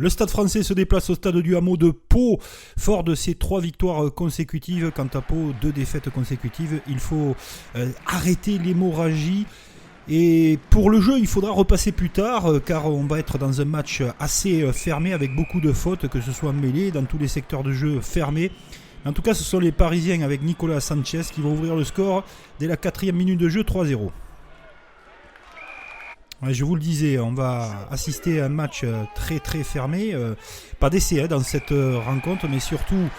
Le Stade Français se déplace au stade du Hameau de Pau, fort de ses 3 victoires consécutives. Quant à Pau, 2 défaites consécutives. Il faut arrêter l'hémorragie. Et pour le jeu, il faudra repasser plus tard, car on va être dans un match assez fermé, avec beaucoup de fautes, que ce soit en mêlée, dans tous les secteurs de jeu fermés. En tout cas, ce sont les Parisiens avec Nicolas Sanchez qui vont ouvrir le score dès la 4e minute de jeu, 3-0. Ouais, je vous le disais, on va assister à un match très fermé. Pas d'essai dans cette rencontre, mais surtout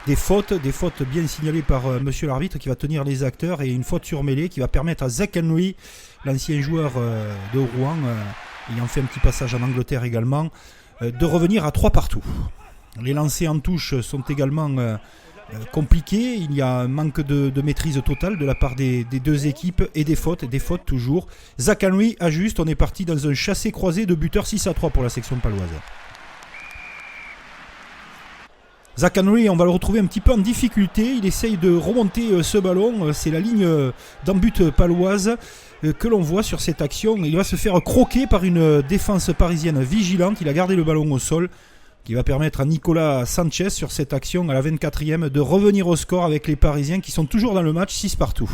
des fautes bien signalées par monsieur l'arbitre qui va tenir les acteurs, et une faute sur mêlée qui va permettre à Zach Henry, l'ancien joueur de Rouen, ayant fait un petit passage en Angleterre également, de revenir à 3 partout. Les lancers en touche sont également compliqué, il y a un manque de maîtrise totale de la part des deux équipes, et des fautes toujours. Zach Henry ajuste, on est parti dans un chassé-croisé de buteurs 6-3 pour la section paloise. Zach Henry, on va le retrouver un petit peu en difficulté, il essaye de remonter ce ballon, c'est la ligne d'en-but paloise que l'on voit sur cette action. Il va se faire croquer par une défense parisienne vigilante, il a gardé le ballon au sol, qui va permettre à Nicolas Sanchez sur cette action à la 24e de revenir au score avec les Parisiens qui sont toujours dans le match, 6 partout.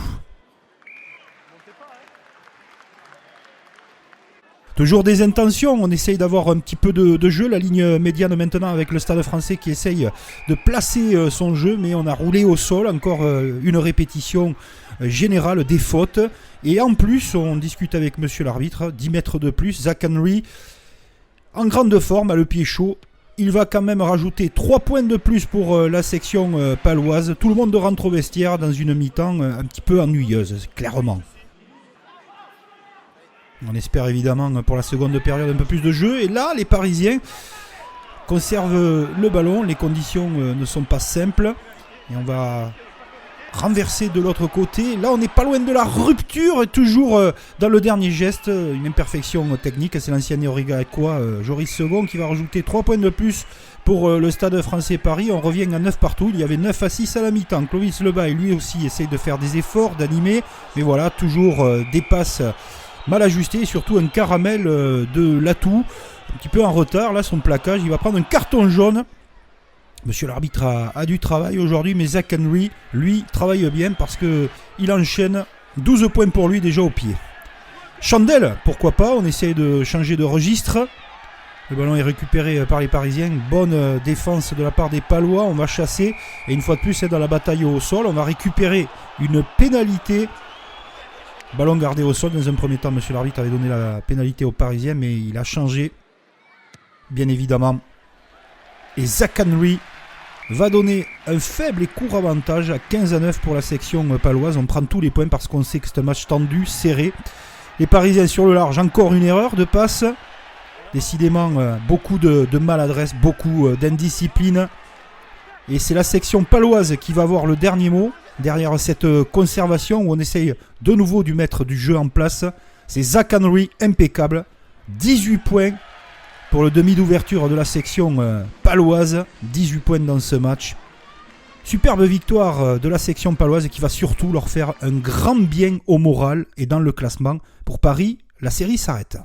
Toujours des intentions, on essaye d'avoir un petit peu de jeu, la ligne médiane maintenant avec le Stade Français qui essaye de placer son jeu, mais on a roulé au sol, encore une répétition générale des fautes, et en plus on discute avec monsieur l'arbitre, 10 mètres de plus, Zach Henry en grande forme, à le pied chaud. Il va quand même rajouter 3 points de plus pour la section paloise. Tout le monde rentre au vestiaire dans une mi-temps un petit peu ennuyeuse, clairement. On espère évidemment pour la seconde période un peu plus de jeu. Et là, les Parisiens conservent le ballon. Les conditions ne sont pas simples. Et on va renverser de l'autre côté. Là, on n'est pas loin de la rupture. Toujours dans le dernier geste. Une imperfection technique. C'est l'ancien Néorigacois Joris Second qui va rajouter 3 points de plus pour le Stade Français Paris. On revient à 9 partout. Il y avait 9-6 à la mi-temps. Clovis Lebaille, lui aussi, essaye de faire des efforts, d'animer. Mais voilà, toujours des passes mal ajustées. Et surtout un caramel de Latou. Un petit peu en retard. Là, son plaquage. Il va prendre un carton jaune. Monsieur l'arbitre a du travail aujourd'hui, mais Zach Henry, lui, travaille bien parce qu'il enchaîne 12 points pour lui déjà au pied. Chandelle, pourquoi pas, on essaye de changer de registre. Le ballon est récupéré par les Parisiens. Bonne défense de la part des Palois, on va chasser. Et une fois de plus, c'est dans la bataille au sol. On va récupérer une pénalité. Ballon gardé au sol. Dans un premier temps, monsieur l'arbitre avait donné la pénalité aux Parisiens, mais il a changé, bien évidemment. Et Zach Henry va donner un faible et court avantage à 15-9 pour la section paloise. On prend tous les points parce qu'on sait que c'est un match tendu, serré. Les Parisiens sur le large, encore une erreur de passe. Décidément, beaucoup de maladresse, beaucoup d'indiscipline. Et c'est la section paloise qui va avoir le dernier mot. Derrière cette conservation où on essaye de nouveau du mettre du jeu en place. C'est Zach Henry, impeccable. 18 points. Pour le demi d'ouverture de la section paloise, 18 points dans ce match. Superbe victoire de la section paloise qui va surtout leur faire un grand bien au moral et dans le classement. Pour Paris, la série s'arrête.